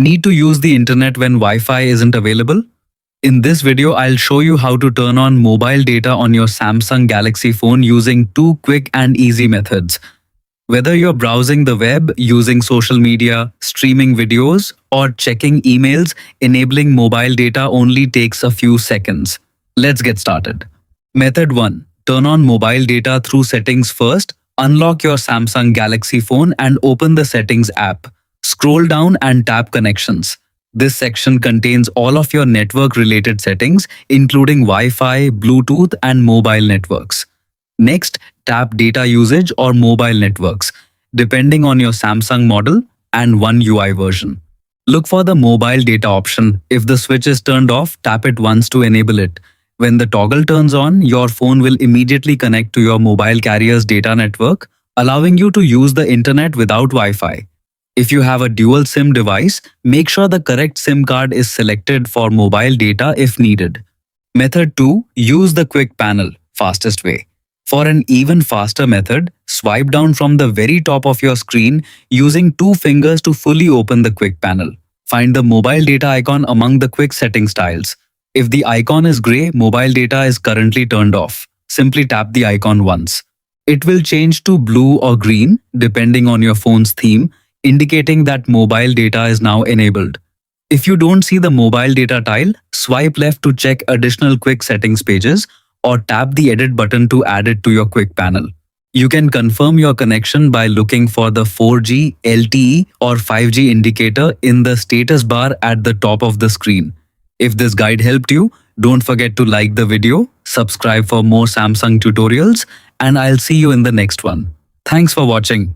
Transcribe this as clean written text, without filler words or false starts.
Need to use the internet when Wi-Fi isn't available? In this video, I'll show you how to turn on mobile data on your Samsung Galaxy phone using two quick and easy methods. Whether you're browsing the web, using social media, streaming videos, or checking emails, enabling mobile data only takes a few seconds. Let's get started. Method 1. Turn on mobile data through settings first. Unlock your Samsung Galaxy phone and open the Settings app. Scroll down and tap Connections. This section contains all of your network-related settings, including Wi-Fi, Bluetooth, and mobile networks. Next, tap Data Usage or Mobile Networks, depending on your Samsung model and One UI version. Look for the Mobile Data option. If the switch is turned off, tap it once to enable it. When the toggle turns on, your phone will immediately connect to your mobile carrier's data network, allowing you to use the internet without Wi-Fi. If you have a dual SIM device, make sure the correct SIM card is selected for mobile data if needed. Method 2. Use the quick panel, fastest way. For an even faster method, swipe down from the very top of your screen using two fingers to fully open the quick panel. Find the mobile data icon among the quick settings tiles. If the icon is gray, mobile data is currently turned off. Simply tap the icon once. It will change to blue or green depending on your phone's theme, indicating that mobile data is now enabled. If you don't see the mobile data tile, swipe left to check additional quick settings pages or tap the edit button to add it to your quick panel. You can confirm your connection by looking for the 4G, LTE or 5G indicator in the status bar at the top of the screen. If this guide helped you, don't forget to like the video, subscribe for more Samsung tutorials, and I'll see you in the next one. Thanks for watching.